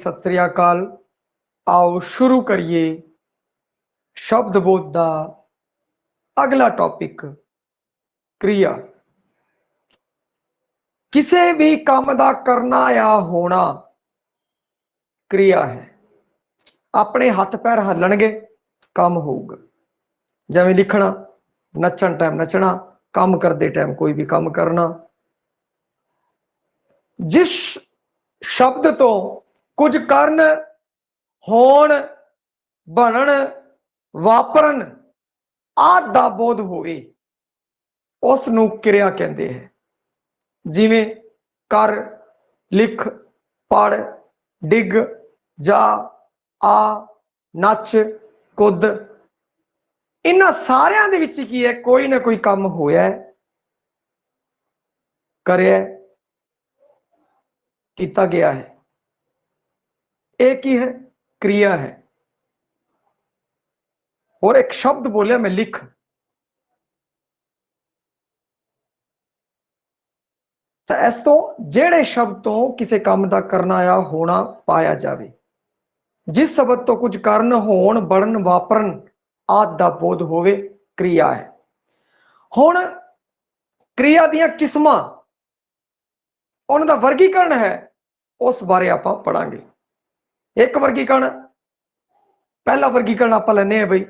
सत श्री अकाल। आओ शुरू करिए शब्द बोध दा अगला टॉपिक क्रिया। किसी भी काम का करना या होना क्रिया है। अपने हाथ पैर हलणगे काम होगा। जिवें लिखना, नचन टाइम नचना, काम करते टाइम कोई भी काम करना। जिस शब्द तो कुछ करन, होण, बनन, वापरन आदि दा बोध होवे उस नूं क्रिया कहते हैं। जिवें कर, लिख, पढ़, डिग, जा, आ, नच, कुद, इन्हां सारियां दे विच की है, कोई ना कोई काम होया है, करया है, कीता गया है। एक ही है, क्रिया है। और एक शब्द बोलिया मैं, लिख। तो इस तो जेड़े शब्द तो किसी काम का करना या होना पाया जाए, जिस शब्द तो कुछ करन, होण, बनन, वापरन आदि दा बोध होवे क्रिया है। हुण क्रिया दियां किस्मां, उनका वर्गीकरण है, उस बारे आपां पढ़ांगे। एक वर्गीकरण, पहला वर्गीकरण आपां लैने हैं बई,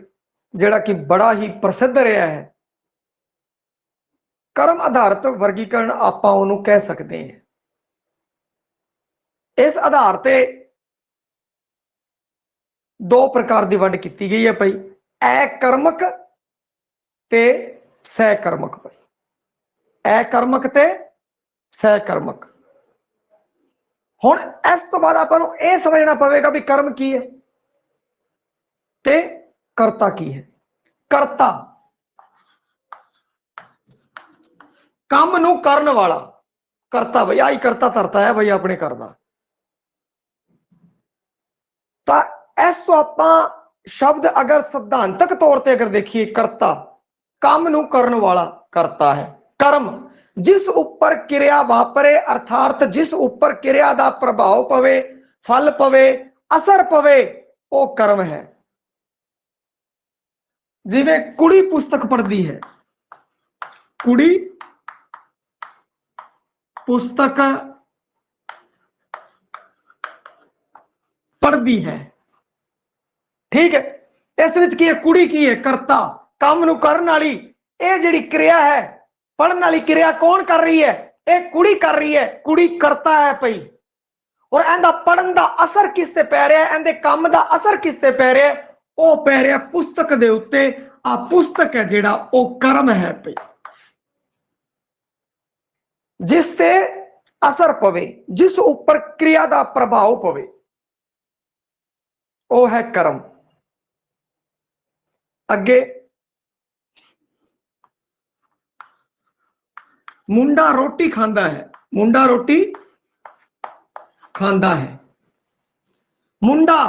जिहड़ा कि बड़ा ही प्रसिद्ध रहा है, कर्म आधारित वर्गीकरण आपां उहनूं कह सकते हैं। इस आधार ते दो प्रकार की वंड की गई है भाई, अकर्मक ते सहकर्मक। भाई अकर्मक ते सहकर्मक। हुण इस तो बाद आपां नूं यह समझना पवेगा भी कर्म की है ते करता की है। करता काम नूं करन वाला करता, भाई आई करता धरता है भाई अपने करदा। तो इस तो आपां शब्द अगर सिद्धांतक तौर पर अगर देखिए, करता काम नूं करन वाला करता है। कर्म जिस ऊपर क्रिया वापरे, अर्थात जिस ऊपर क्रिया का प्रभाव पवे, फल पवे, असर पवे, वो कर्म है। जिवें कुड़ी पुस्तक पढ़ती है, कुड़ी पुस्तक पढ़ती है, ठीक है। इस विच की है, कुड़ी की है करता, काम नूं करन वाली। ये जिहड़ी क्रिया है, पढ़न वाली क्रिया कौन कर रही है? एक कुड़ी कर रही है, कुड़ी करता है पई। और इहदा पढ़न का असर किस ते पै रहा है, इहदे काम का असर किस ते पै रहा है? वो पै रहा पुस्तक दे उत्ते। आ पुस्तक है जिहड़ा वो कर्म है पई, जिस ते असर पवे, जिस ऊपर क्रिया का प्रभाव पवे, वो है कर्म। अगे मुंडा रोटी खांदा है, मुंडा रोटी खांदा है। मुंडा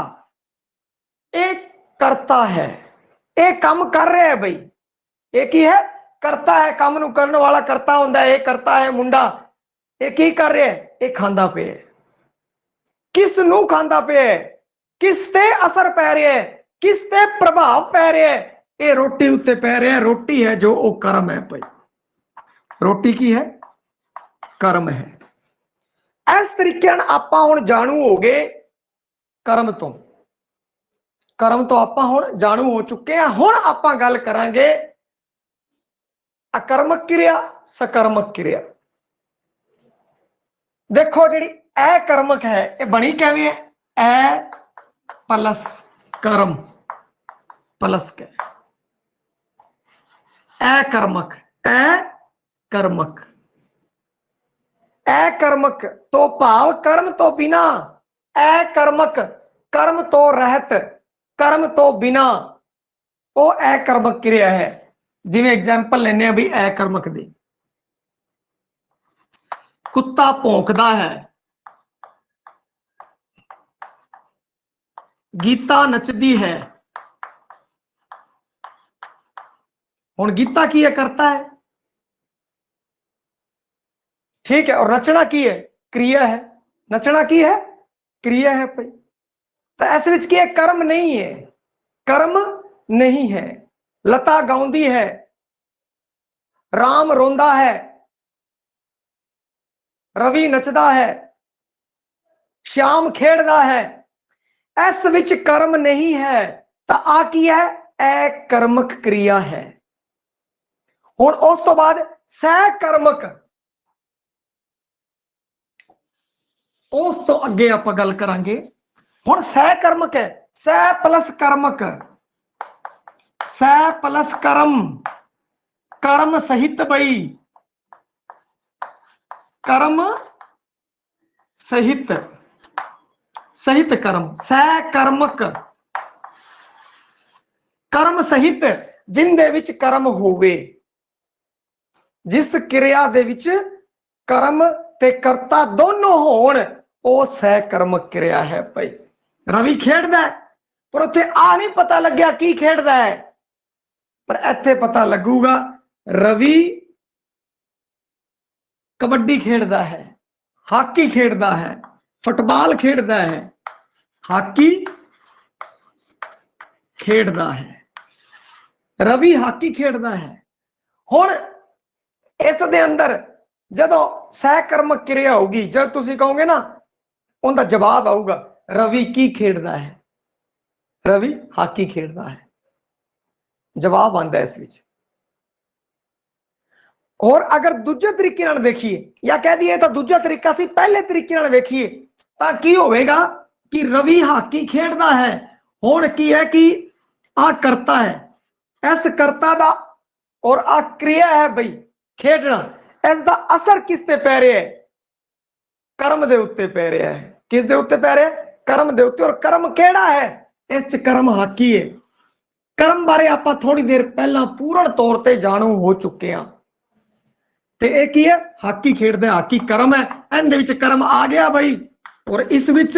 एक करता है, एक काम कर रहा है भाई, एक ही है, करता है, काम नूं करने वाला करता हुंदा है, करता है मुंडा। एक ही कर रहा है, एक खांदा पे है। किस नूं खांदा पे है, किस ते असर पै रहा है, किस ते प्रभाव पै रहा है? ये रोटी उत्ते पै रहा है। रोटी है जो वो कर्म है भाई, रोटी की है, कर्म है। इस तरीके आपां हुण जाणू हो गए कर्म तो। कर्म तो आपां हुण जाणू हो चुके हैं। हुण आपां गल करांगे अकर्मक क्रिया, सकर्मक क्रिया। देखो जी अकर्मक है, ये बनी कैवे है? ए प्लस कर्म प्लस के अकर्मक। अकर्मक, अकर्मक तो भाव कर्म तो बिना, अकर्मक कर्म तो रहत, कर्म तो बिना, वो अकर्मक क्रिया है। जिवें एग्जाम्पल लेने भी अकर्मक दी, कुत्ता भौंकदा है, गीता नचदी है। हुण गीता की है, करता है, ठीक है। और नचना की है, क्रिया है। नचना की है, क्रिया है भाई। तो इस विच की कर्म नहीं है, कर्म नहीं है। लता गाउंदी है, राम रोंदा है, रवि नचदा है, श्याम खेड़दा है, इस विच कर्म नहीं है। तो आ की है, अकर्मक क्रिया है। हुण उस तो बाद सहकर्मक, उस तो अगे आप गल करांगे। हुण सहकर्मक है, सह प्लस कर्मक, सह प्लस कर्म, कर्म सहित बई, कर्म सहित, सहित कर्म, सहकर्मक, कर्म सहित जिंदे विच कर्म होवे, जिस क्रिया दे विच कर्म ते करता दोनों होण, वो सहकर्मक क्रिया है भाई। रवि खेड़दा है, पर उत्थे आ नहीं पता लग्या की खेड़दा है, पर इत्थे पता लगूगा रवि कबड्डी खेड़दा है, हाकी खेड़दा है, फुटबॉल खेड़दा है, हाकी खेड़दा है, रवि हाकी खेड़दा है। हुण इस दे अंदर जदों सहकर्मक क्रिया होगी, जब तुसीं कहोगे ना उनका जवाब आऊगा रवि की खेड़दा है, रवि हाकी खेड़दा है, जवाब आंदा इस विच। और अगर दूजे तरीके नाल देखिए, या कह दिए तो दूजा तरीका सी, पहले तरीके नाल देखिए तां की होवेगा कि रवि हाकी खेड़दा है। हुण की है कि आ करता है, इस करता दा और आ क्रिया है बई खेडना, इसका असर किस पे पै रहा है, कर्म दे उत्ते पै रहा है। किस दे उत्ते पै रहा है, कर्म दे उत्ते। और कर्म केड़ा है, इस कर्म हाकी है। कर्म बारे आपां थोड़ी देर पहला पूर्ण तौर ते जाणू हो चुके हैं। ते ये की है, हाकी खेडदे, हाकी कर्म है, इहदे विच कर्म आ गया बई। और इस विच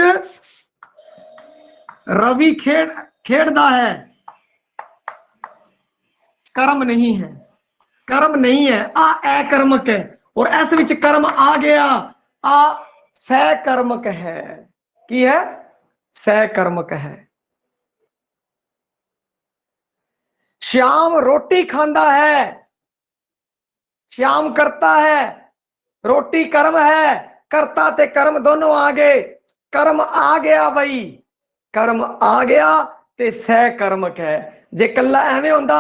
रवि खेडदा है, कर्म नहीं है, कर्म नहीं है, आ अकर्मक है। और इस विच कर्म आ गया, आ सहकर्मक है। की है, सहकर्मक है। श्याम रोटी खांदा है, श्याम करता है, रोटी कर्म है, करता ते कर्म दोनों आ गए, कर्म आ गया बई, कर्म आ गया ते सहकर्मक है। जे कला एवें हुंदा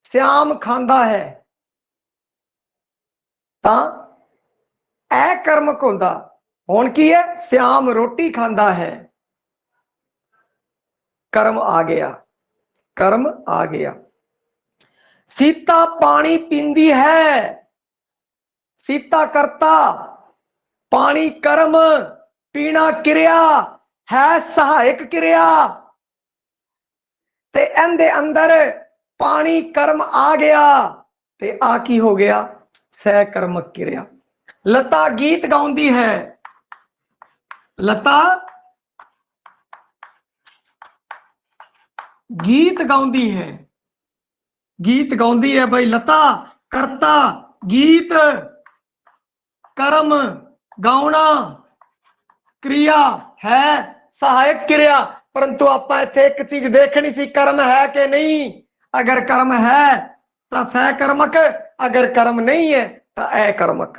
श्याम खांदा है तां अकर्मक हुंदा। हुण की है, श्याम रोटी खांदा है, कर्म आ गया, कर्म आ गया। सीता पानी पींदी है, सीता करता, पानी कर्म, पीना क्रिया है, सहायक क्रिया। ते इहदे अंदर पानी कर्म आ गया ते आ की हो गया, सहकर्मक क्रिया। लता गीत गाउंदी है, लता गीत गाउंदी है, गीत गाउंदी है भाई। लता करता, गीत कर्म, गाउना क्रिया है, सहायक क्रिया। परंतु आपां इत्थे एक चीज देखनी सी, कर्म है कि नहीं। अगर कर्म है तो सहकर्मक, अगर कर्म नहीं है तो अकर्मक।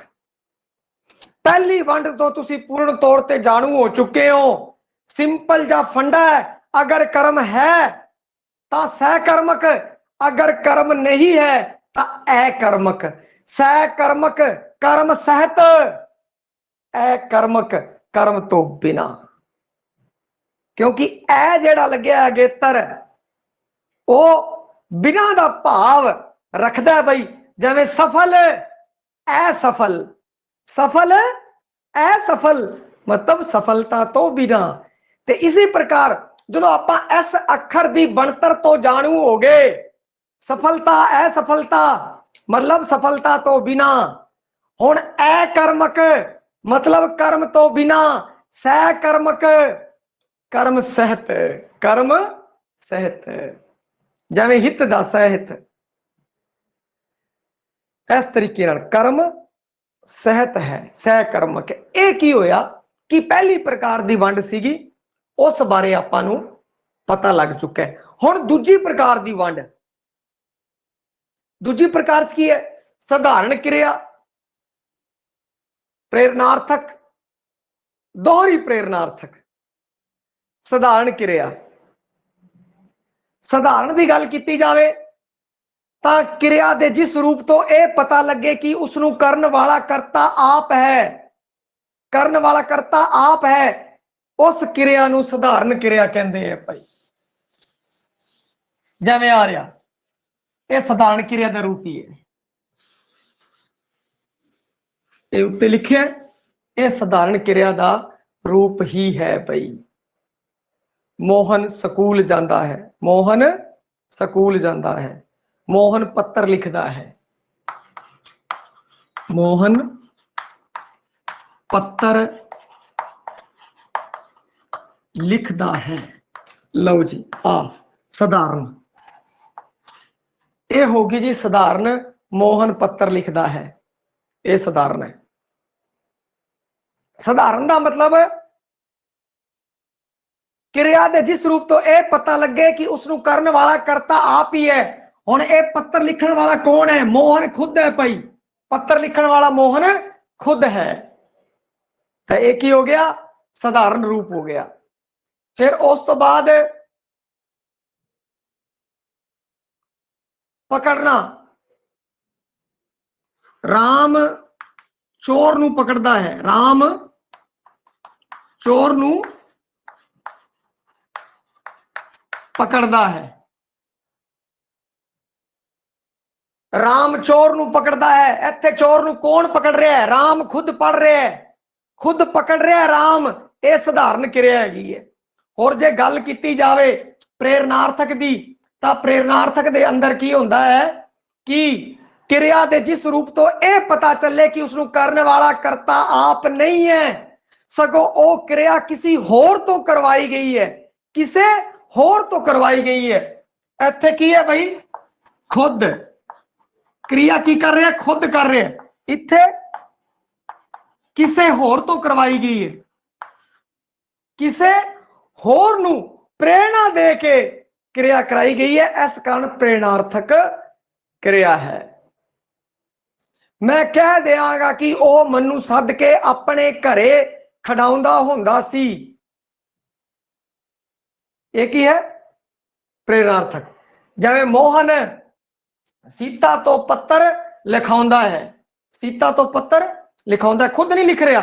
पहली वंड तो तुसी पूर्ण तौर ते जाणू हो चुके हो, सिंपल जा फंडा है। अगर कर्म है तो सहकर्मक, अगर कर्म नहीं है तो अकर्मक। सहकर्मक कर्म सहित, अकर्मक कर्म तो बिना। क्योंकि ए जेड़ा लग्या है अगेतर, वो बिना दा भाव रखदा है बई। जिवें सफल असफल, सफल असफल मतलब सफलता तो बिना। ते इसी प्रकार जो आपां इस अखर की बनतर तो जाणू हो गए, सफलता असफलता मतलब सफलता तो बिना। हुण अकर्मक मतलब कर्म तो बिना, सहकर्मक कर्म सहित, कर्म सहित। जिवें हित दा सहित, इस तरीके कर्म सहित है, सहकर्मक। एक ही होया कि पहली प्रकार की वंड सीगी उस बारे आपां नूं पता लग चुका है। हुण दूजी प्रकार की वंड, दूजी प्रकार च की है? साधारण क्रिया, प्रेरणार्थक, दोहरी प्रेरणार्थक। साधारण क्रिया, साधारण की गल की जाए तो क्रिया के जिस रूप तो यह पता लगे कि उसनूं करने वाला करता आप है, करने वाला करता आप है, उस क्रिया नूं साधारण क्रिया कहते हैं भाई। जिवें आ रहा यह साधारण क्रिया का रूप ही है, ये उत्ते लिखे यह साधारण क्रिया का रूप ही है भाई। मोहन स्कूल जाता है, मोहन स्कूल जाता है, मोहन पत्र लिखता है, मोहन पत्र लिखता है। लो जी आ साधारण, ये होगी जी साधारण। मोहन पत्र लिखता है, ये साधारण है। साधारण का मतलब क्रिया दे जिस रूप तो यह पता लगे कि उसनूं करने वाला करता आप ही है। हुण ये पत्र लिखण वाला कौन है? मोहन खुद है भाई, पत्र लिखण वाला मोहन खुद है। तो एक ही हो गया साधारण रूप हो गया। फिर उस तो बाद पकड़ना, राम चोर नूं पकड़ता है, राम चोर नूं पकड़ता है, राम चोर नूं पकड़ता है। इत्थे चोर नूं कौन पकड़ रहा है? राम खुद पढ़ रहा है, खुद पकड़ रहा है राम। यह साधारण क्रिया हैगी है। और जे गल की जाए प्रेरणार्थक की, तो प्रेरणार्थक दे अंदर की होता है कि क्रिया दे जिस रूप तो यह पता चले कि उसनूं करने वाला करता आप नहीं है, सगों ओ क्रिया किसी होर तो करवाई गई है, किसे होर तो करवाई गई है। इत्थे की है भाई? खुद क्रिया की कर रहे हैं? खुद कर रहे हैं। इत्थे किसे होर तो करवाई गई है, किसे होर नूं प्रेरणा दे के क्रिया कराई गई है, इस कारण प्रेरणार्थक क्रिया है। मैं कह देंगा कि ओ मनु सद के अपने घरे खड़ाउंदा हुंदा सी, एक ही है प्रेरणार्थक। जिवें मोहन सीता तो पत्र लिखाउंदा है, सीता तो पत्र लिखाउंदा है, खुद नहीं लिख रहा।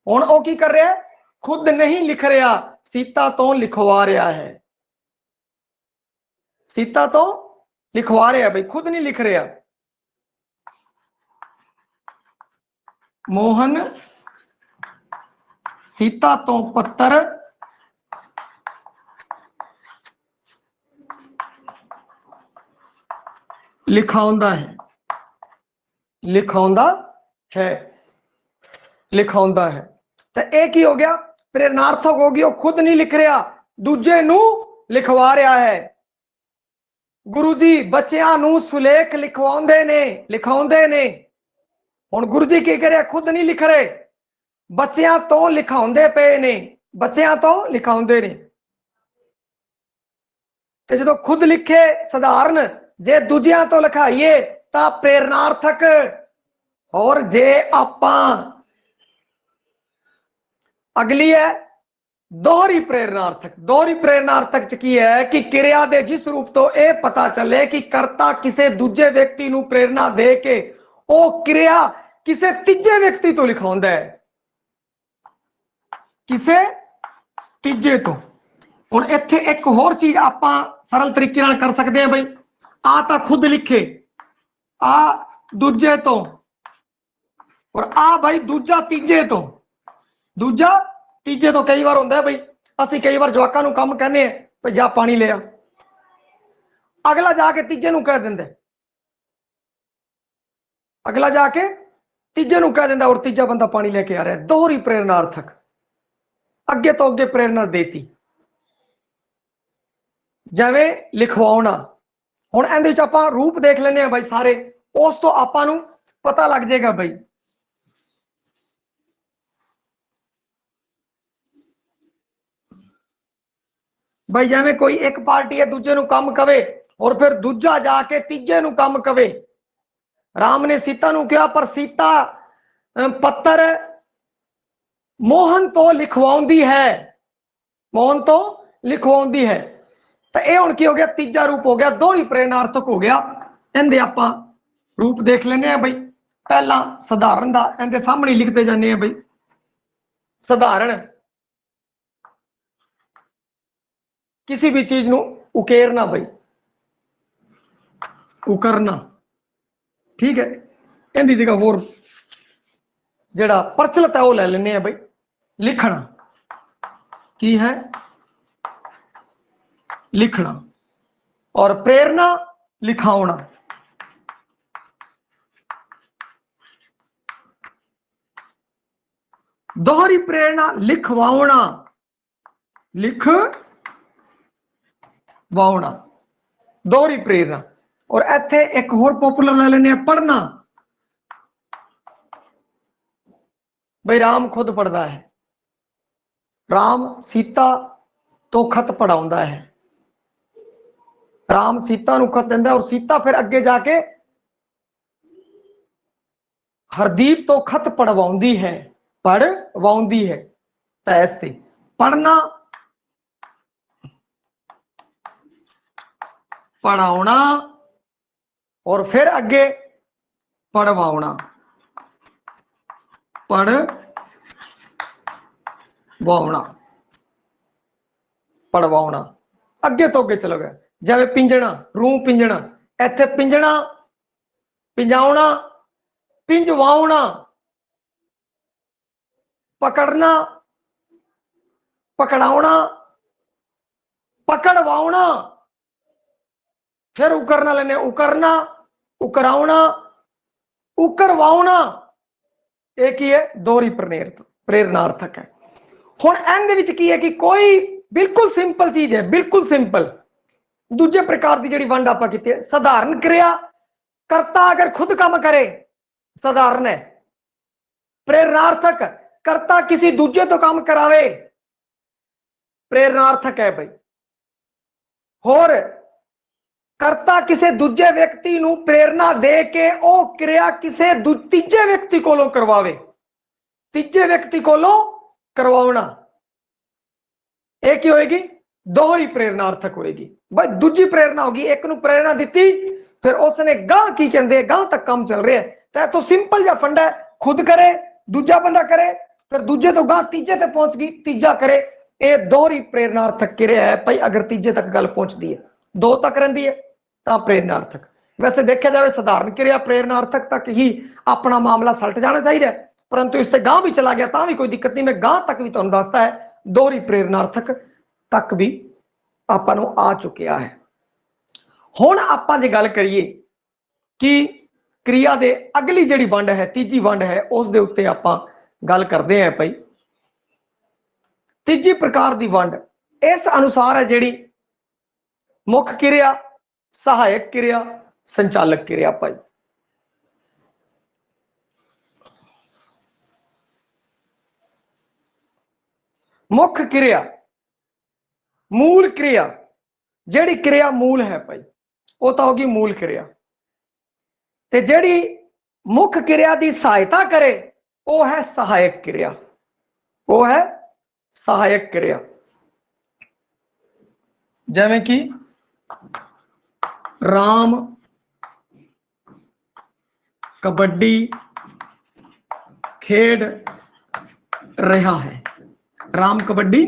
हुण ओ की कर रहा है? खुद नहीं लिख रहा, सीता तो लिखवा रहा है, सीता तो लिखवा रहा है भाई, खुद नहीं लिख रहा। मोहन सीता तो पत्र लिखाउंदा है, लिखाउंदा है, लिखाउंदा है। तो एक ही हो गया प्रेरणार्थक हो गया, खुद नहीं लिख रहा, दूजे नू लिखवा रहा है। गुरु जी बच्चों नू सुलेख लिखवाउंदे ने, लिखाउंदे ने। हुण गुरु जी की करे? खुद नहीं लिख रहे, बच्चों तो लिखाउंदे पे ने, बच्चों तो लिखाउंदे ने। ते जो खुद लिखे साधारण, जे दूजियां तो लिखाइए तो प्रेरणार्थक। और जे आपां अगली है दोहरी प्रेरणार्थक। दोहरी प्रेरणार्थक च की है कि क्रिया दे जिस रूप तो यह पता चले कि करता किसे दूजे व्यक्ति नूं प्रेरणा दे के ओ क्रिया किसे तीजे व्यक्ति तो लिखाउंदा है, किसे तीजे तो। हुण इत्थे एक होर चीज आपां सरल तरीके नाल कर सकते हैं भाई। आ तां खुद लिखे, आ दूजे तो, और आ भाई दूजा तीजे तो, दूजा तीजे तो। कई बार होंदा है भाई, असीं कई बार जवाकां नूं काम कहने भाई जा पानी ले आ, अगला जाके तीजे नूं कह दिंदा, अगला जाके तीजे नूं कह दिंदा और तीजा बंदा पानी लेके आ रहा है। दोहरी प्रेरणार्थक, अगे तो अगे प्रेरणा देती। जिवें लिखवाउणा, हुण इहदे विच आपां रूप देख लैंदे आ भाई सारे, उस तो आपां नूं पता लग जाएगा भाई। भाई जिवें कोई एक पार्टी है दूजे नूं कम कवे और फिर दूजा जाके तीजे नूं कम कवे। राम ने सीता नूं कहा पर सीता पत्तर मोहन तो लिखवाउंदी है, मोहन तो लिखवाउंदी है। तो यह हुण की हो गया, तीजा रूप हो गया, दोहरी प्रेरणार्थक हो गया। इहदे आपां रूप देख लेने भाई। पहला सधारण दा इहदे सामने लिखते जाने भाई। सधारण किसी भी चीज नूं उकेरना भाई, उकरना, ठीक है। इहदी जगह होर जिहड़ा प्रचलित है वह ले लेने भाई। लिखना की है, लिखना। और प्रेरणा लिखावना। दोहरी प्रेरणा लिखवावना, लिखवावना, दोहरी प्रेरणा। और इत्थे एक होर पॉपुलर ले लेने पढ़ना। भाई राम खुद पढ़ता है, राम सीता तो खत पढ़ाउंदा है। राम सीता नूं खत दिंदा और सीता फिर अगे जाके हरदीप तो खत पढ़वाउंदी है, पढ़वाउंदी है। तो ऐसे पढ़ना, पढ़ाउना और फिर अगे पढ़वाउना, पढ़वाउना, पढ़वाउना। अगे तो अगे चलो गया। जिवें पिंजणा, रूह पिंजणा, इत्थे पिंजणा, पिंजाउणा, पिंजवाउणा, पकड़ना, पकड़ाउणा, पकड़वाउणा, फिर उकरना लेने, उकरना, उकराउणा, उकरवाउणा। एक ही है, दोहरी प्रेरणार्थक है। हुण इहदे विच की है कि कोई बिल्कुल सिंपल चीज है, बिल्कुल सिंपल। दूजे प्रकार की जिहड़ी वंड आपां कीती है, साधारण क्रिया करता अगर खुद काम करे साधारण है। प्रेरणार्थक करता किसी दूजे तो काम करावे, प्रेरणार्थक है भाई। होर करता किसी दूजे व्यक्ति नूं प्रेरणा दे के ओ क्रिया किसी तीजे व्यक्ति कोलों करवावे, तीजे व्यक्ति कोलों करवाउणा। एक ही होएगी, दोहरी प्रेरणार्थक होएगी। भाई दूजी प्रेरणा होगी, एक नूं प्रेरणा दी फिर उसने गांह की कहते गांह तक काम चल रहा है। तो सिंपल जा फंडा है, खुद करे, दूजा बंदा करे, फिर दूजे तो गांह तीजे तक पहुंच गई, तीजा करे। ये दोहरी प्रेरणार्थक क्रिया है भाई। अगर तीजे तक गल पहुंचती है, दो तक रही है तो प्रेरणार्थक। वैसे देखा जाए साधारण क्रिया प्रेरणार्थक तक ही अपना मामला सल्ट जाना चाहिए, परंतु इससे गांह भी चला गया तो भी कोई दिक्कत नहीं। मैं गांह तक भी तुहानूं दसदा है, दोहरी प्रेरणार्थक तक भी आपां नूं आ चुकिया है। हुण आपां जे गल करिए कि क्रिया दे अगली जिहड़ी वंड है, तीजी वंड है, उस दे उत्ते आपां गल करदे हैं भाई। तीजी प्रकार की वंड इस अनुसार है जिहड़ी मुख क्रिया, सहायक क्रिया, संचालक क्रिया भाई। मुख क्रिया, मूल क्रिया, जिहड़ी क्रिया मूल है भाई वो तो होगी मूल क्रिया। ते जिहड़ी मुख क्रिया की सहायता करे वो है सहायक क्रिया, वो है सहायक क्रिया। जिवें कि राम कबड्डी खेड रहा है, राम कबड्डी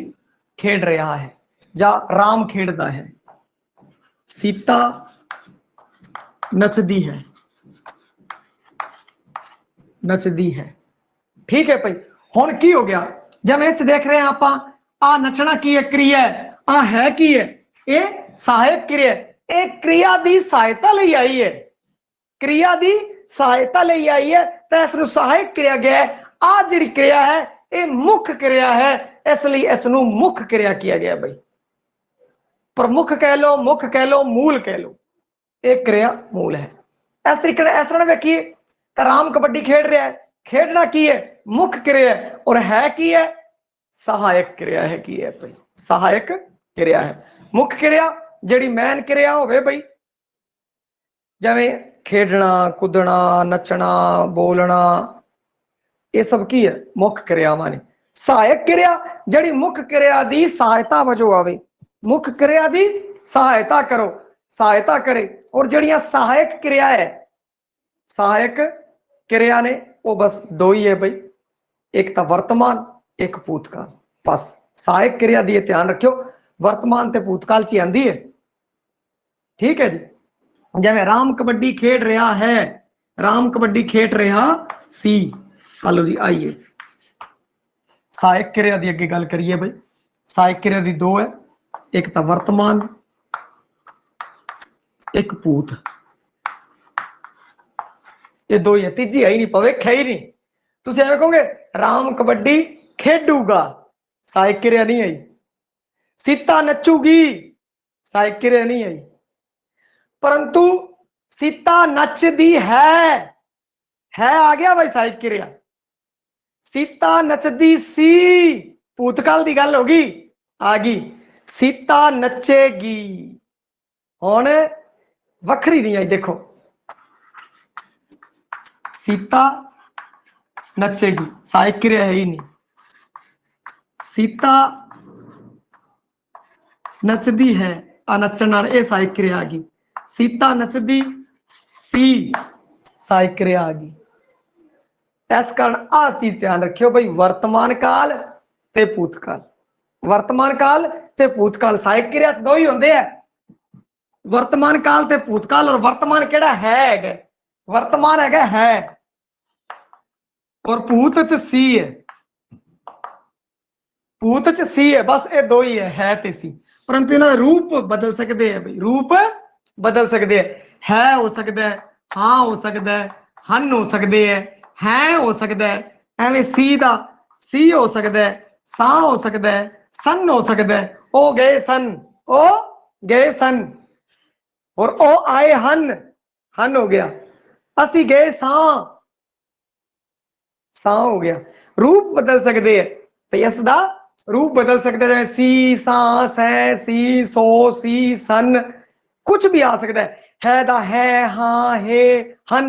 खेड रहा है, जा राम खेडदा है। सीता नचदी है, नचदी है, ठीक है भाई। हुण की हो गया, जब इस देख रहे हैं आप आ नचना की है क्रिया है, आ है की है, ये सहायक क्रिया है। एक क्रिया की सहायता ले आई है, क्रिया की सहायता ले आई है तो इसनूं सहायक क्रिया गया है। आ जिहड़ी क्रिया है ये मुख क्रिया है, इसलिए इसनूं मुख क्रिया किया गया भाई। प्रमुख कह लो, मुख कह लो, मूल कह लो, एक क्रिया मूल है। इस तरीके इस तरह देखिए तो राम कबड्डी खेड रहा है, खेडना की है मुख क्रिया है, और है की है सहायक क्रिया है की है भाई, सहायक ਕਿਰਿਆ ਹੈ। ਮੁੱਖ ਕਿਰਿਆ ਜਿਹੜੀ ਮੈਨ ਕਿਰਿਆ ਹੋਵੇ ਬਈ, ਜਿਵੇਂ ਖੇਡਣਾ, ਕੁੱਦਣਾ, ਨੱਚਣਾ, ਬੋਲਣਾ, ਇਹ ਸਭ ਕੀ ਹੈ? ਮੁੱਖ ਕਿਰਿਆਵਾਂ ਨੇ। ਸਹਾਇਕ ਕਿਰਿਆ ਜਿਹੜੀ ਮੁੱਖ ਕਿਰਿਆ ਦੀ ਸਹਾਇਤਾ ਵਜੋਂ ਆਵੇ, ਮੁੱਖ ਕਿਰਿਆ ਦੀ ਸਹਾਇਤਾ ਕਰੋ, सहायता करे। और जड़ियां सहायक क्रिया है, सहायक क्रिया ने वो बस दो ही है भाई, एक तो वर्तमान, एक भूतकाल। बस सहायक क्रिया दी ध्यान रखियो, वर्तमान ते भूतकाल च आंदी है। ठीक है जी। जिवें राम कबड्डी खेड रहा है, राम कबड्डी खेड रहा सी। हेलो जी, आइए सहायक क्रिया दी अगे गल करिए भाई। सहायक क्रिया दी दो है, एक तो वर्तमान, एक भूत। ये दो ही है, तीजी है ही नहीं, भविष्य है ही नहीं। तुम एवं कहोगे राम कबड्डी खेडूगा, सहायक क्रिया नहीं आई। सीता नचूगी, सहायक क्रिया नहीं आई। परंतु सीता नचदी है आ गया भाई सहायक क्रिया। सीता नचदी सी, भूतकाल की गल होगी, आ गई। सीता नचेगी हुण वखरी नहीं आई। देखो सीता नचेगी, सहायक क्रिया है ही नहीं। सीता नचदी है, नचन ये सहायक क्रिया आ गई। सीता नचदी सी, सहायक क्रिया आ गई। इस कारण आ चीज ध्यान रखियो भाई, वर्तमान काल ते भूतकाल। वर्तमान काल ते भूतकाल सहायक क्रिया दो ही होंगे है, वर्तमान काल ते भूतकाल। और वर्तमान केड़ा है, वर्तमान है और भूत च सी है, भूत च सी है। बस ये दो ही है ते सी। परंतु इन्हां रूप बदल सकते हैं भाई, रूप बदल सकते है हो सकता है, हाँ हो सकता है, हन हो सकते हैं हो सकता है। एवं सी दा सी हो सकता है, सा हो सकता है, सन हो सकता है। ओ गए सन, ओ गए सन, और ओ आए हन, हन हो गया। असी गए सा हो गया। रूप बदल सकते हैं भाई, इसका रूप बदल सकते हैं। सी, सा, सै, सी, सो, सी, सन, कुछ भी आ सकता है दा है, हाँ है, हन,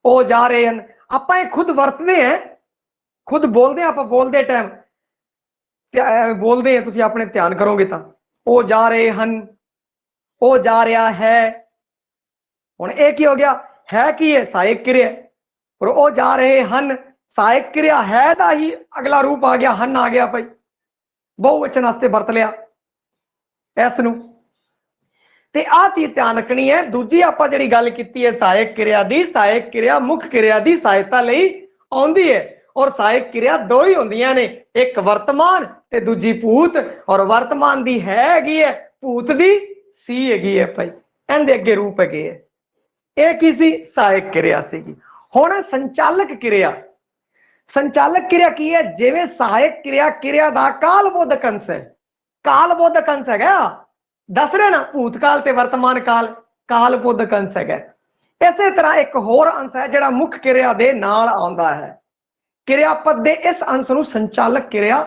ओ जा रहे हैं। आप खुद वरतते हैं, खुद बोलते हैं, आप बोलते टाइम बोलते हैं, तुम अपने ध्यान करोगे तो ओ जा रहे हन, ओ जा रहा है। हुण ये की हो गया, है की है सहायक क्रिया, और ओ जा रहे हन सहायक क्रिया है दा ही अगला रूप आ गया, हन आ गया भाई, बहुवचन वास्ते वरत लिया इस नूं। ते आ चीज ध्यान रखनी है। दूजी आपां जिहड़ी गल कीती है सहायक क्रिया दी, सहायक क्रिया मुख क्रिया दी सहायता लई आउंदी है। और सहायक क्रिया दो ही होंदियां ने, एक वर्तमान ते दूजी भूत। और वर्तमान दी हैगी है, भूत दी सी हैगी है भाई, इहदे अगे रूप हैगे है। यह की सी सहायक क्रिया सीगी। हुण संचालक क्रिया, संचालक क्रिया की है, जिवें सहायक क्रिया क्रिया दा कालबोधक अंश है, कालबोधक अंश है, दस रहे ना भूतकाल ते वर्तमान काल, कालबोधक अंश है। इसे तरह एक होर अंश है जिहड़ा मुख क्रिया दे नाल आउंदा है। क्रियापद दे इस अंश नूं संचालक क्रिया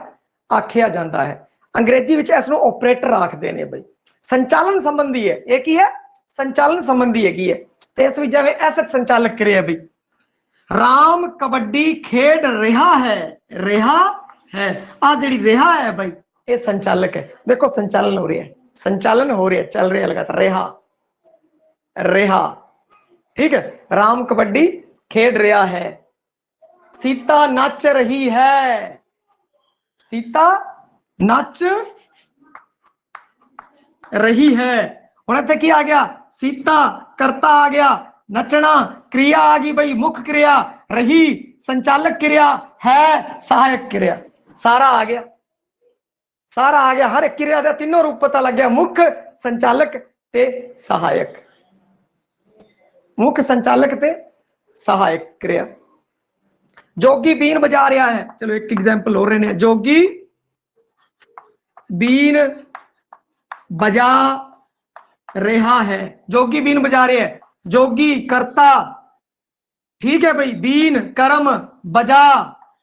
आखिया जाता है। अंग्रेजी विच इस नूं ऑपरेटर आखदे ने भाई। संचालन संबंधी है, ये की है संचालन संबंधी है। तो इस विच जिवें ऐसा संचालक क्रिया भाई, राम कबड्डी खेड रहा है, आ जिहड़ी रहा है भाई ये संचालक है। देखो संचालन हो रहा है, संचालन हो रहा है, चल रहा है लगातार, रहा। ठीक है, राम कबड्डी खेड रहा है। सीता नच रही है, सीता नच रही है। हुण इत्थे की आ गया, सीता करता आ गया, नचना क्रिया आ गई भाई, मुख क्रिया, रही संचालक क्रिया, है सहायक क्रिया, सारा आ गया, सारा आ गया। हर एक क्रिया का तीनों रूप पता लग गया, मुख, संचालक ते सहायक। मुख, संचालक ते सहायक क्रिया। जोगी बीन बजा रहा है, चलो एक एग्जाम्पल हो रहे हैं। जोगी बीन बजा रहा है, जोगी बीन बजा रहे हैं, जोगी करता, ठीक है भाई, बीन कर्म, बजा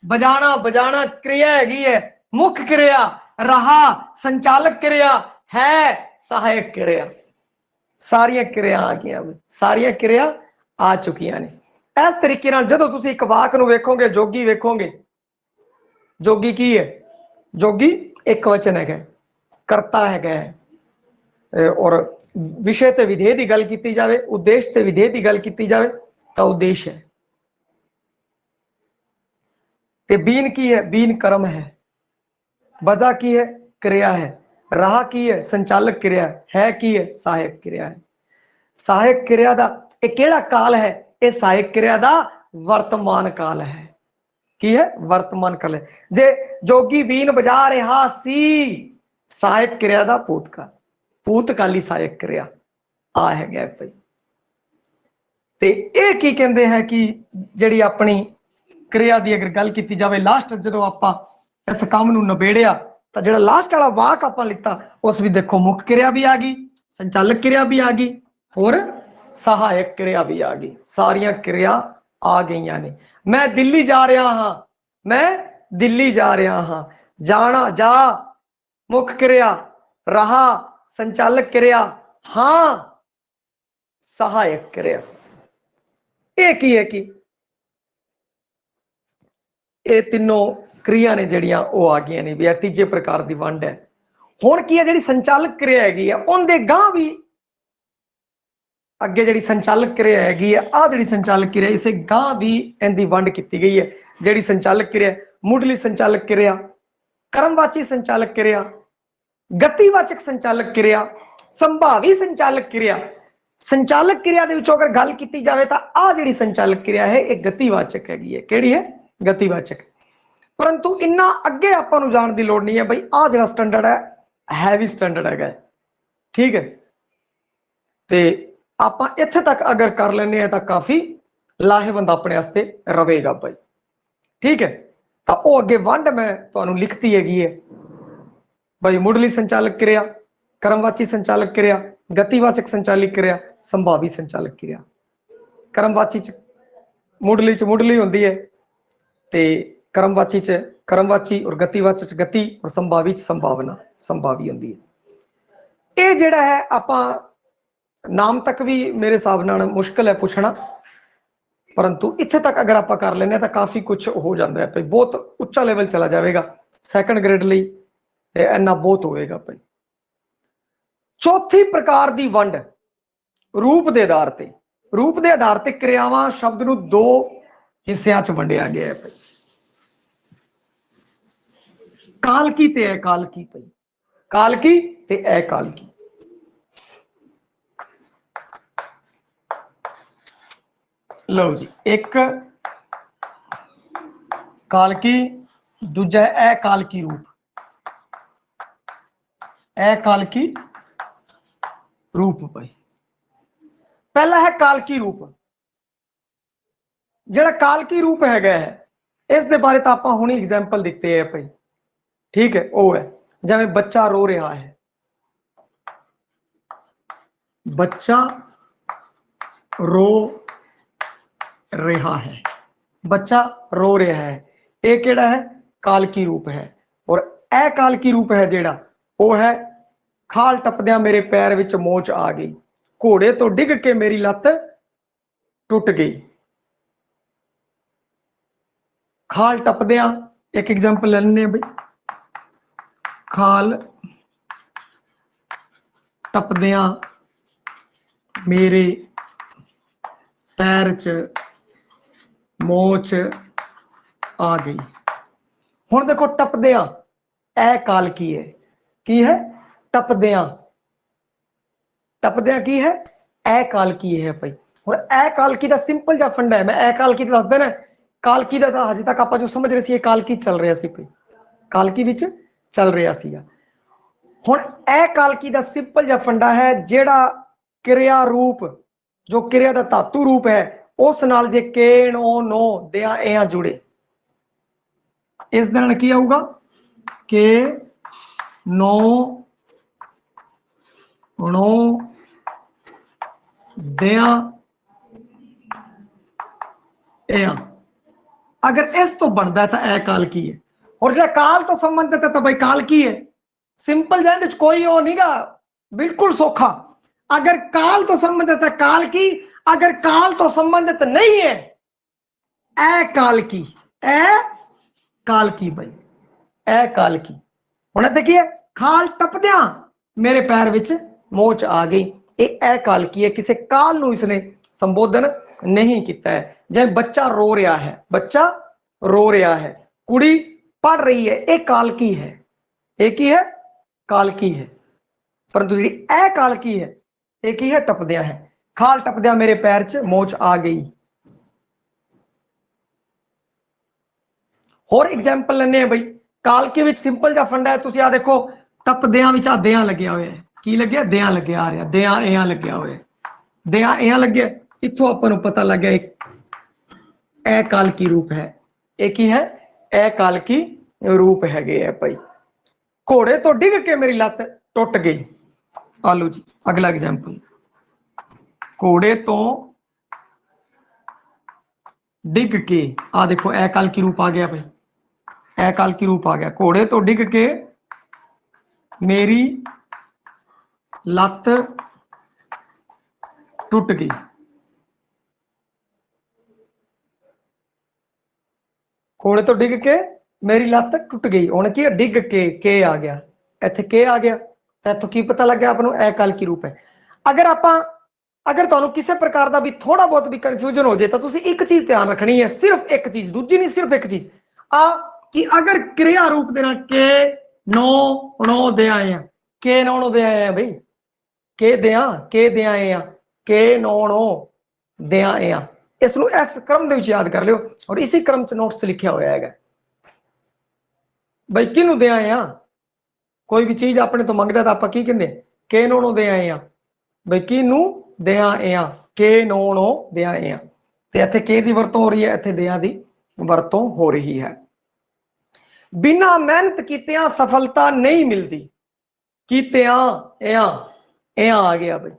बजाना, बजाना क्रिया हैगी है, मुख क्रिया रहा संचालक क्रिया, है सहायक क्रिया। सारिया क्रिया आ गई, सारिया क्रिया आ चुकी ने। इस तरीके जो तुम एक वाक नूं वेखोगे, जोगी वेखोगे, जोगी की है, जोगी एक वचन है, करता है, और विषय ते विधेय की गल की जाए, उद्देश्य ते विधेय की गल की जाए तो उद्देश्य है। ते बीन की है, बीन कर्म है, वजह की है, क्रिया है, राह की है, संचालक क्रिया है की है, सहायक क्रिया है। सहायक क्रिया का एक केड़ा काल है, यह सहायक क्रिया का वर्तमान काल है। की है? वर्तमान काल है। जे जोगी बीन बजा रहा सी, सहायक क्रिया का भूतकाल, भूतकाली सहायक क्रिया आ है गया भाई। ते ये की कहते हैं कि जिहड़ी अपनी क्रिया की अगर गल की जाए, लास्ट जो आप इस काम नूं नबेड़िया तो जो लास्ट वाला वाक आप लिता उस भी देखो मुख क्रिया भी आ गई, संचालक क्रिया भी आ गई और सहायक क्रिया भी आ गई। सारिया क्रिया आ गई ने। मैं दिल्ली जा रहा हाँ, मैं दिल्ली जा रहा हाँ, जाना जा मुख क्रिया, रहा संचालक क्रिया, हाँ सहायक क्रिया। एक ही है कि ये तीनों क्रिया ने जड़ियां वो आ गई ने, भी तीजे प्रकार की वंड है। हुण की है जिहड़ी संचालक क्रिया हैगी है, उनके गांह भी अगे जिहड़ी संचालक क्रिया हैगी है, आ जिहड़ी संचालक क्रिया इसे गांह भी इनकी वंड की गई है। जिहड़ी संचालक क्रिया, मुढ़ली संचालक क्रिया, कर्मवाची संचालक क्रिया, गतिवाचक संचालक क्रिया, संभावी संचालक क्रिया। संचालक क्रिया दे विचों अगर गल की जाए तो आ जिहड़ी संचालक क्रिया है एक गतिवाचक हैगी है। किहड़ी है? गतिवाचक। परंतु इन्ना अगे आपां नूं जाण दी लोड़ नहीं है बई, आ जिहड़ा स्टैंडर्ड है हैवी स्टैंडर्ड है, ठीक है। ते आपां इत्थे तक अगर कर लेने तो काफ़ी लाहेवंद अपने वास्ते रहेगा भाई, ठीक है। तो वो अगे वंड मैं तुहानूं लिखती हैगी है भाई, मुढ़ली संचालक क्रिया, कर्मवाची संचालक क्रिया, गतिवाचक संचालक क्रिया, संभावी संचालक क्रिया। कर्मवाची च मुढ़ली होंदी है, ते कर्मवाची च कर्मवाची और गतिवाचक च गति और संभावी च संभावना संभावी होंदी है। ये जिहड़ा है आपां नाम तक भी मेरे हिसाब नाल मुश्किल है पूछना, परंतु इत्थे तक अगर आप कर लें तो काफ़ी कुछ हो जाता है भाई, बहुत उच्चा लेवल चला जाएगा। सैकंड ग्रेड लई इन्ना बहुत होएगा भाई। चौथी प्रकार की वंड रूप के आधार पर, रूप के आधार पर क्रियावां शब्द नूं दो हिस्सों च वंडिया गया है भाई, कालकी ते अकालकी भाई, कालकी ते अकालकी। लो जी, एक कालकी, दूजा अकालकी रूप। अकालकी रूप भाई, पहला है कालकी रूप। जिहड़ा कालकी रूप है इस दे बारे तो आप हुणे एग्जाम्पल दिखते हैं भाई, ठीक है। वो है जिवें बच्चा रो रहा है, बच्चा रो रहा है, बच्चा रो रहा है, ये केड़ा है? कालकी रूप है। और अकालकी रूप है जेड़ा वो है, खाल टपदियां मेरे पैर विच मोच आ गई, घोड़े तो डिग के मेरी लत्त टुट गई। खाल टपदियां एक एग्जाम्पल ले लेने भाई, खाल टपदियां मेरे पैर च मोच आ गई। हुण देखो टपदियां अकालकी है, की है? टपदियां, टपदियां की है? अकालकी है भाई। हुण अकालकी का सिंपल जा फंडा है, मैं अकालकी दस देना, कालकी का हजे तक आप जो समझ रहे सी कालकी चल रहा सी भाई, कालकी विच चल रहा सीगा। हुण अकालकी का सिंपल जा फंडा है, जेड़ा क्रिया रूप जो क्रिया का धातु रूप है उस नाल जे के नो नो दिया ए जुड़े, इस दे नाल की आऊगा? के नो नो दिया ए, अगर इस तो बनता है तो अकाल की है। और जो काल तो संबंधित है तो भाई काल की है, सिंपल जाए कोई वो नहीं गा, बिल्कुल सौखा। अगर काल तो संबंधित है काल की, अगर काल तो संबंधित नहीं है ए काल की, ए काल की भाई, ए काल की। हुण देखिए खाल टपद्या मेरे पैर विच मोच आ गई, ये ए काल की है, किसी काल नूं इसने संबोधन नहीं किया है। जैसे बच्चा रो रहा है, बच्चा रो रहा है, कुड़ी पढ़ रही है, एक काल की है, एक ही है काल की है। परंतु जी ए काल की है, एक ही है टपद्या है। खाल टपद्या मेरे पैर च मोच आ गई। और एग्जाम्पल लेने भाई, काल के सिंपल जा फंडा है, तुम आ देखो टपद्या विच आ दिया लग्या हुआ है, की लग्या दिया लग्या आ रहा, दिया इं लग्या हुआ है, दिया इं लग्या, इथों आपां नूं पता लग गया एक ए काल की रूप है, एक ही है ए काल की रूप है भाई। घोड़े तो डिग के मेरी लत टुट गई। आलू जी अगला एग्जाम्पल, घोड़े तो डिग के, आ देखो ए काल की रूप आ गया भाई, ए काल की रूप आ गया। घोड़े तो डिग के मेरी लत टूट गई। घोड़े तो डिग के मेरी लत टूट गई, हुण की डिग के आ गया, इत्थे के आ गया, इत्थों की पता लग गया आपनूं ए काल की रूप है। अगर आपां अगर तुहानूं किसी प्रकार का भी थोड़ा बहुत भी कन्फ्यूजन हो जाए तो तुसीं एक चीज ध्यान रखनी है, सिर्फ एक चीज, दूजी नहीं, सिर्फ एक चीज आ कि अगर क्रिया रूप देना के नो नो दे आए हैं, के नो नो दे आए हैं भाई, के दे आए हैं, के नो नो दे आए हैं, इसनूं इस क्रम दे विच याद कर लियो। और इसी क्रम च नोट्स लिखा हुआ है भाई, किनूं दे आए हैं, कोई भी चीज अपने तो मंगदा तो आपां की कहंदे के नो नो दे आए हैं भाई, किनूं दिया इं, के नो नो दिया इं, ते इत्थे के दी वरतों हो रही है, इत्थे दिया दी वरतों हो रही है। बिना मेहनत कीतियां सफलता नहीं मिलती, कीतियां इं आ गया भाई,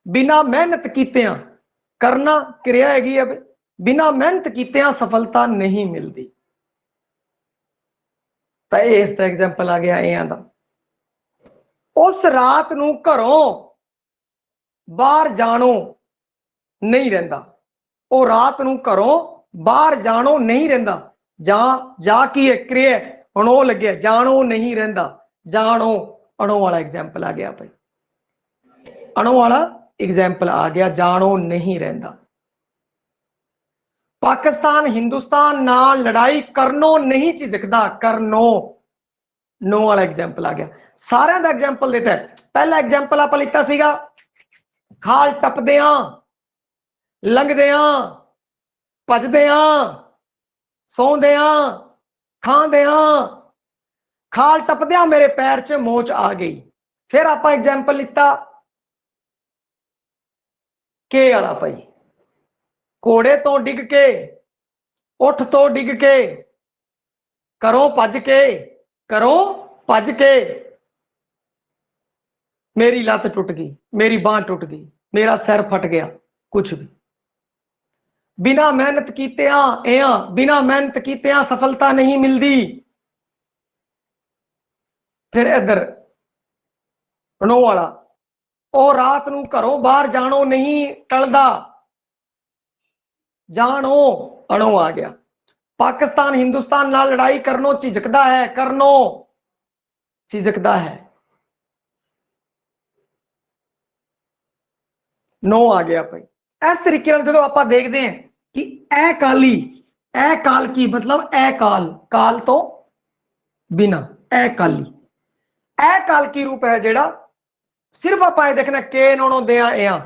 बिना मेहनत कीतियां, करना क्रिया हैगी है भाई, बिना मेहनत कीतियां सफलता नहीं मिलती। तो इस एग्जाम्पल आ गया इं दा। उस रात नूं घरों बाहर जाणो नहीं रहिंदा, वो रात नूं घरों बाहर जाणो नहीं रहिंदा, जा की है क्रिया, हुण ओ लगे जाणो नहीं रहिंदा, जाणो अणो वाला एग्जाम्पल आ गया भाई, अणो वाला एग्जाम्पल आ गया, जाणो नहीं रहिंदा। पाकिस्तान हिंदुस्तान नाल लड़ाई करनो नहीं झिझकदा, करनो नो वाला एग्जाम्पल आ गया। सारे का एग्जाम्पल लेता है। पहला एग्जाम्पल आप लिता सीगा खाल टपदिया, लंघदिया, भजदिया, सौंदिया, खांदिया, खाल टपदिया मेरे पैर च मोच आ गई। फिर आप एग्जाम्पल लिता के वाला भाई, घोड़े तो डिग के, उठ तो डिग के, करो भज के, करो भज के मेरी लत टूट गई, मेरी बांह टूट गई, मेरा सिर फट गया, कुछ भी। बिना मेहनत कीतियां इं, बिना मेहनत कीतियां सफलता नहीं मिलती। फिर इधर नो वाला, ओ रात नूं घरों बाहर जाणो नहीं टलदा, जाणो अणो आ गया। पाकिस्तान हिंदुस्तान नाल लड़ाई करनो झिझकदा है, करनो झिझकदा है, नो आ गया भाई। इस तरीके जो आप देखते हैं कि ए काली, ए काल की मतलब ए काल, काल तो बिना, ए काली, ए काल की रूप है जेड़ा, सिर्फ आप देखना के नो नो दिया इं,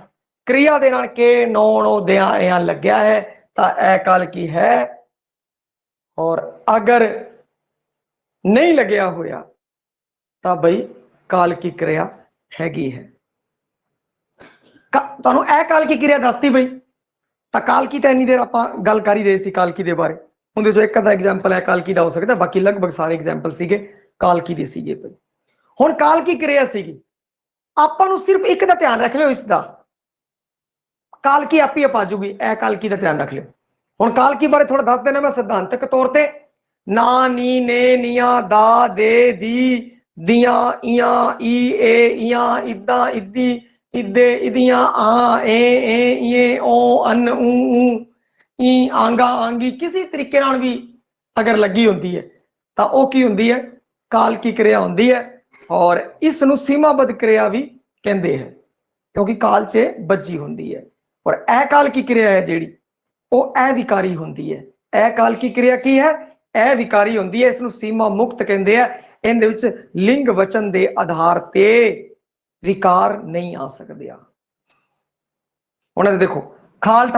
क्रिया दे नाल के नो नो दिया इं लग्या है तो ए काल की है। और अगर नहीं लग्या होया तो भाई काल की क्रिया हैगी है। तुहानूं ए काल की क्रिया दसती बई, तो काल की तो इन्नी देर आप गल कर ही रहे सी काल की दे बारे, उहदे चों एक अद्धा एग्जाम्पल है काल की दा हो सकता, बाकी लगभग सारे एग्जाम्पल सीगे काल की दे सीगे। हुण काल की क्रिया सीगी, आपां नूं सिर्फ एक दा ध्यान रख लियो, इसदा काल की आप ही आ जूगी, ए काल की दा ध्यान रख लियो। हुण काल की बारे थोड़ा दस देना मैं सिद्धांतक तौर पर, ना नी ने निया दा दे दी दिया इया ई ए इया इदा इदी इदे इदिया आ ए ओ अन ऊ ई आंगा आंगी किसी तरीके नाल भी अगर लगी होती है तो वह की होंदी है काल की क्रिया होंदी है। और इस नूं सीमाबद्ध क्रिया भी कहते हैं क्योंकि काल से बजी होंदी है। और अकाल की क्रिया है जिहड़ी वो अविकारी होंदी है। अकाल की क्रिया की है अविकारी होंदी है। इसनूं सीमा मुक्त कहते हैं। इहदे विच लिंग वचन के आधार ते विकार नहीं आ सकदे। हुण देखो खाल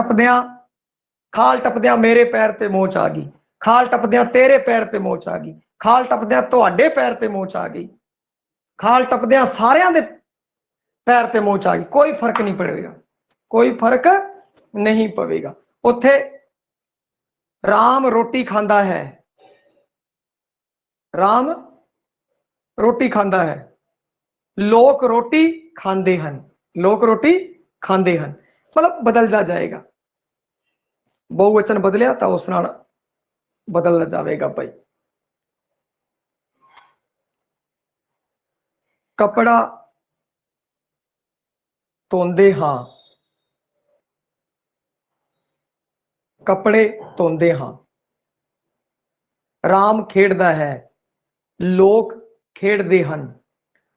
टपदियां मेरे पैर ते मोच आ गई, खाल टपदियां तेरे पैर ते मोच आ गई, खाल टपदियां तुहाडे पैर ते मोच आ गई, खाल टपदियां सारियां दे पैर ते मोच आ गई, कोई फर्क नहीं पड़ेगा, कोई फर्क नहीं पवेगा। उत्थे राम रोटी खांदा है, राम रोटी खांदा है, लोक रोटी खांदे हन, लोक रोटी खांदे हन, मतलब बदलता जाएगा। बहुवचन बदलिया तो उस नाल बदल जाएगा भाई। कपड़ा धोंदे हां, कपड़े धोंदे हां। राम खेडदा है, लोक खेडदे हन,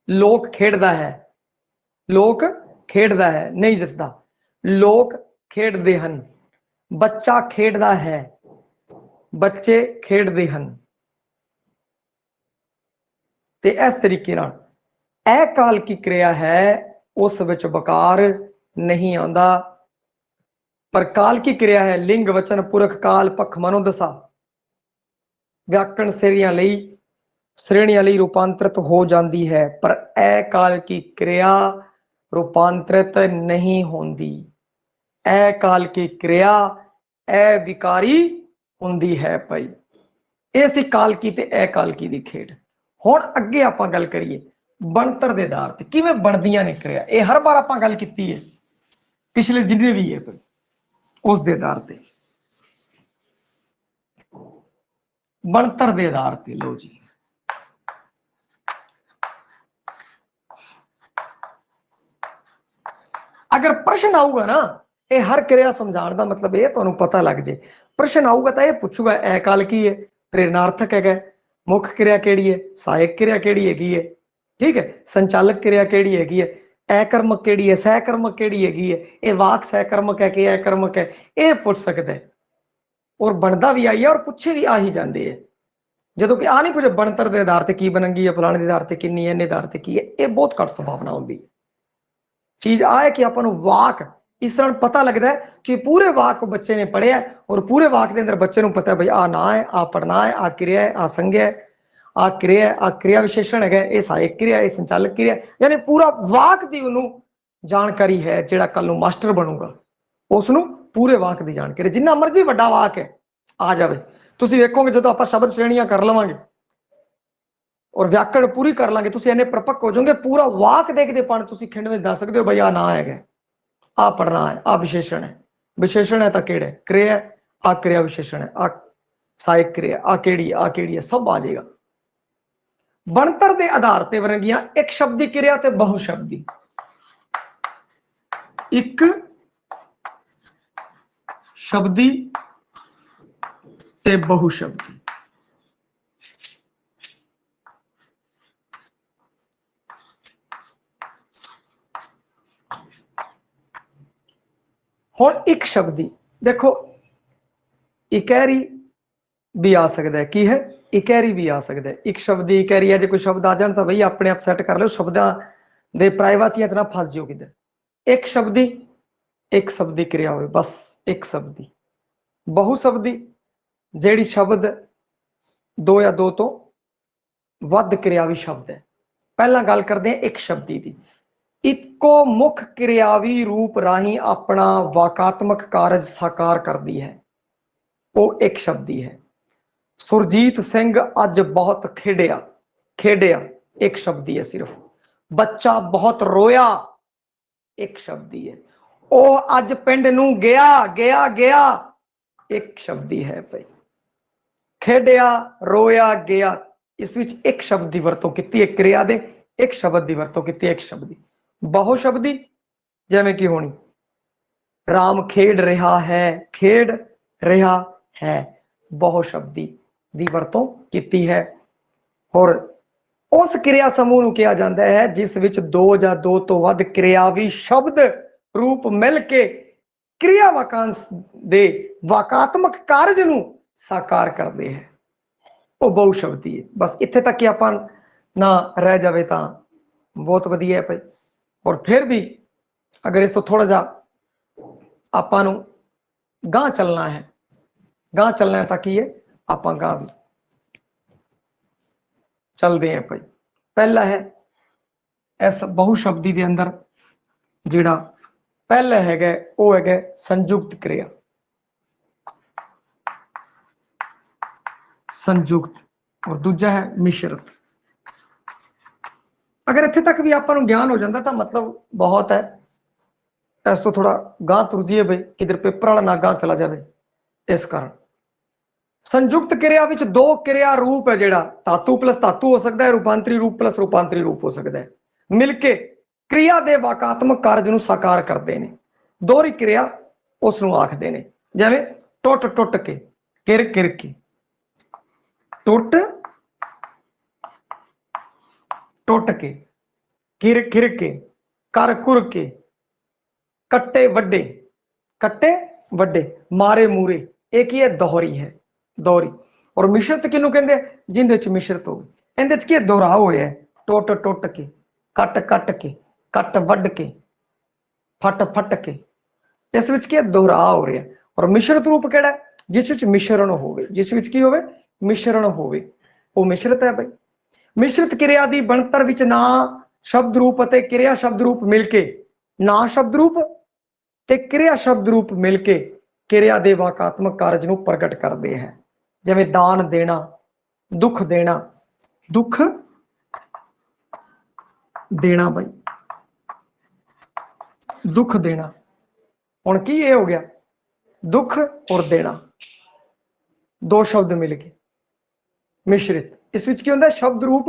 लोक खेडदा है, लोक खेडदा है नहीं जसदा, लोक खेडदे हन, बच्चा खेडदा है, बच्चे खेडदे हन। ते इस तरीके नाल अकाल की क्रिया है उस विच बकार नहीं आंदा। पर काल की क्रिया है लिंग वचन पुरख काल पख मनोदशा व्याकरण श्रेणियां लई रूपांतरित हो जाती है। पर अकाल की क्रिया रूपांतरित नहीं होती। अकाल की क्रिया अविकारी होंदी है भाई। ये सी काल की ते अकाल की दी खेड। हुण अगे आपां गल करिए बनतर दे आधार ते किवें बनदियां ने क्रिया। ये हर बार आपां गल कीती है पिछले जिन्ने भी है उस दे आधार ते बनतर दे आधार ते। लो जी अगर प्रश्न आऊगा ना ये हर क्रिया समझाने का मतलब ये तुहानूं पता लग जाए। प्रश्न आऊगा तो यह पूछूगा अकाल की है, प्रेरणार्थक है, मुख्य क्रिया केड़ी है, सहायक क्रिया केड़ी हैगी है, ठीक है, संचालक क्रिया केड़ी हैगी है, अकर्मक केड़ी है, सहकर्मक केड़ी हैगी है, ये वाक सहकर्मक है कि अकर्मक है, ये पूछ सकता है। और बनता भी आई है और पूछे भी आ ही जाते हैं। जो कि आ नहीं पूछे बनतर के आधार से की बनगी है, फलाने के आधार से किन्नी है, इन्ने आधार से की है, ये बहुत घट संभावना होती है। चीज आ है कि अपन वाक इस तरह पता लगता है कि पूरे वाक को बच्चे ने पढ़िया और पूरे वाक के अंदर बच्चे को पता है भाई आ ना है, आ पढ़ना है, आ क्रिया है, आ संज्ञा है, आ क्रिया है, आ क्रिया विशेषण है, ये सहायक क्रिया है, संचालक क्रिया, यानी पूरा वाक की उन्होंने जानकारी है। जो कल मास्टर बनूगा उसनों पूरे वाक की जानकारी, जिन्ना मर्जी बड़ा वाक है आ जाए। तुम वेखोगे जो आप शब्द श्रेणियां कर लवेंगे और व्याकरण पूरी कर लांगे तुम इन्ने प्रपक हो जाओगे। पूरा वाक देखते पाने तुम खिंड में दस सकते हो भाई आ ना है, आ पढ़ना है, आ विशेषण है, विशेषण है तो केड़ा क्रिया है, आ क्रिया विशेषण है, आ सहायक क्रिया, आ केड़ी है, सब आ जाएगा। बनतर के आधार पर बनगियां एक शब्दी क्रिया ते बहुशब्दी, एक शब्दी ते बहुशब्दी। हुण एक शब्दी देखो इकैरी भी आ सकता है, की है इकैरी भी आ सकता है। एक शब्दी इकैरी है, जो कोई शब्द आ जाए तो भाई अपने आप सैट कर लो, शब्दां दे प्राइवेसियां च ना फस जाओ किधर। एक शब्दी एक शब्दी क्रिया हो बस एक शब्दी। बहुशब्दी जेड़ी शब्द दो या दो तो वध क्रियावी शब्द है। पहला गल करते हैं एक शब्दी की। इको मुख क्रियावी रूप राही अपना वाकात्मक कारज साकार करती है, वो एक शब्दी है। सुरजीत सिंह अज बहुत खेडिया, खेडिया एक शब्दी है सिर्फ। बच्चा बहुत रोया एक शब्दी है। ओ अज पिंड नू गया गया गया एक शब्दी है भाई। खेडिया रोया गया इस विच एक शब्द की वरतों की, एक क्रिया दे एक शब्द की वरतों की, एक शब्द की। बहुशब्दी जिवें कि होनी राम खेड रहा है, खेड रहा है, बहुशब्दी की वरतों की है। और उस क्रिया समूह ਨੂੰ ਕਿਹਾ ਜਾਂਦਾ ਹੈ ਜਿਸ ਵਿੱਚ ਦੋ ਜਾਂ ਦੋ ਤੋਂ ਵੱਧ क्रियावी शब्द रूप मिल के क्रिया वाकांश ਦੇ ਵਾਕਾਤਮਕ ਕਾਰਜ ਨੂੰ ਸਾਕਾਰ ਕਰਦੇ ਹੈ, ਉਹ ਬਹੁਸ਼ਬਦੀ ਹੈ। बस ਇੱਥੇ तक कि ਆਪਾਂ ना रह जाए तो बहुत वधिया है भाई। और फिर भी अगर इस तो थोड़ा जा आपां नूं गांह चलना है, गांह चलना है ताकि ये आपां गांह भी चलते हैं भाई। पहला है इस बहुशब्दी के अंदर जिहड़ा पहला है वो है संयुक्त क्रिया, संयुक्त, और दूजा है मिश्रित। अगर इत्थे तक भी आपां नूं ज्ञान हो जाता तो मतलब बहुत है। इस तो थोड़ा गांह तुर जाइए भाई, किधर पेपर वाला ना गांह चला जाए। इस कारण संयुक्त क्रिया विच दो क्रिया रूप है जिहड़ा धातु प्लस धातु हो सकता है, रूपांतरी रूप प्लस रूपांतरी रूप हो सकता है, मिलके क्रिया दे वाकात्मक कार्य नूं साकार करते हैं। दोहरी क्रिया उस नूं आखदे ने, जिवें टुट टुट के, किर किर के, टुट टुट के, किर किर के, कर कुर के, कट्टे वड्डे, कट्टे वड्डे, मारे मूरे। एक ही है दोहरी है, दोहरी। और मिश्रित किनू कहंदे, जिंदे विच मिश्रित हो, इहदे विच की दोहराव होया है, टुट टुट के, कट कट के, कट वड के, फट फट के, इस विच की दोहराव हो रहा है। और मिश्रित रूप किहड़ा है, जिस विच मिश्रण होवे, जिस विच की होवे मिश्रण होवे, वो मिश्रित है भाई। मिश्रित क्रिया की बनतर विच ना शब्द रूप अते क्रिया शब्द रूप मिलके, ना शब्द रूप ते क्रिया शब्द रूप मिलके क्रिया दे वाकात्मक कार्य नूं प्रगट करते हैं। जिवें दान देना, दुख देना, दुख देना भाई, दुख देना। हुण की ये हो गया, दुख और देना दो शब्द मिलके मिश्रित। इस विच की हुंदा शब्द रूप,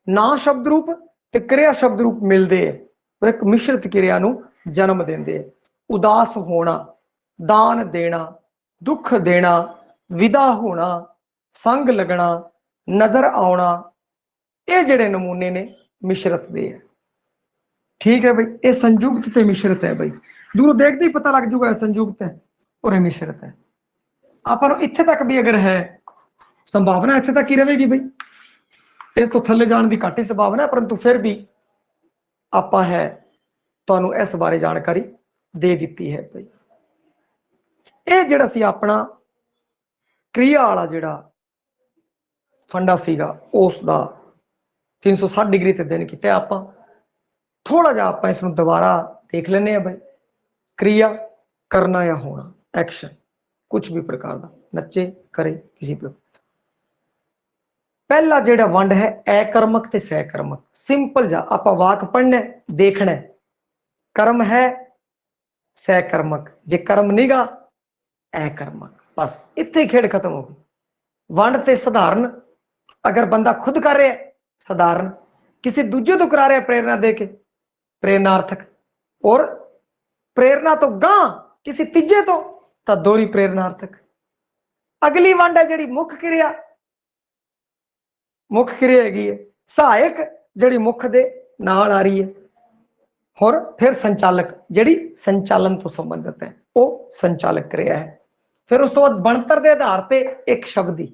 ना शब्द रूप ते क्रिया शब्द रूप मिलते हैं और एक मिश्रित क्रिया नूं जन्म देंदे हैं। उदास होना, दान देना, दुख देना, विदा होना, संग लगना, नजर आना, ये जिहड़े नमूने ने मिश्रित दे है। ठीक है भाई, ये संयुक्त ते मिश्रित है भाई। दूरों देखते ही पता लग जूगा संयुक्त है और ये मिश्रित है। आपां नूं इत्थे तक भी अगर है संभावना, इत्थे तक ही रहेगी भाई, इस तो थले जाने की घट ही संभावना है, परंतु फिर भी आपां है तुहानूं इस बारे जानकारी दे दी है भाई। ये जिहड़ा सी अपना क्रिया वाला जिहड़ा फंडा सीगा उसका 360 डिग्री ते दिन किया आपां। थोड़ा जा आपां इसनूं दोबारा देख लेने भाई। क्रिया करना या होना, एक्शन कुछ भी प्रकार का, नचे करे किसी पर। पहला जिहड़ा वंड है अकर्मक ते सहकर्मक। सिंपल जा आपां वाक पढ़ना देखना, कर्म है सहकर्मक, जे कर्म निगा अकर्मक, बस इत्थे खेड खत्म हो गई। वंड ते सधारण, अगर बंदा खुद कर रहा है सधारण, किसी दूजे तो करा रहा है प्रेरणा दे के प्रेरणार्थक, और प्रेरणा तो गां किसी तीजे तो दोहरी प्रेरणार्थक। अगली वंड है जिहड़ी मुख क्रिया, मुख क्रिया हैगी है सहायक, जिहड़ी मुख दे नाल आ रही है। और फिर संचालक जिहड़ी संचालन तो संबंधित है, वो संचालक क्रिया है। फिर उस तो बाद बनतर के आधार पर एक शब्द ही,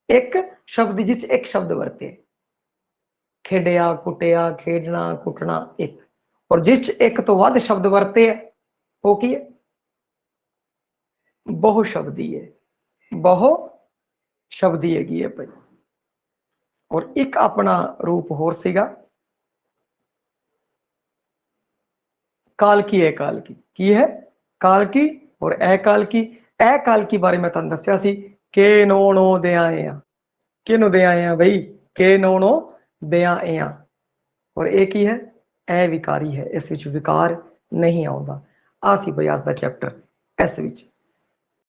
एक शब्द जिस एक शब्द वरते, खेडिया कुटिया, खेडना कुटना एक। और जिस एक तो वध शब्द वरते है वो की है, बहुशब्दी है, बहुशब्दी हैगी है भाई। और एक अपना रूप होर सीगा काल की अकाल की है, काल की और अकाल की। अकाल की बारे में तुहानूं दस्सिया सी के नो नो दे आए हैं, किनू दे आए हैं भाई, के नो नो दे आए हैं। और एक ही है अविकारी है, इस विच विकार नहीं आउंदा। आ सी भाई अज दा चैप्टर इस विच।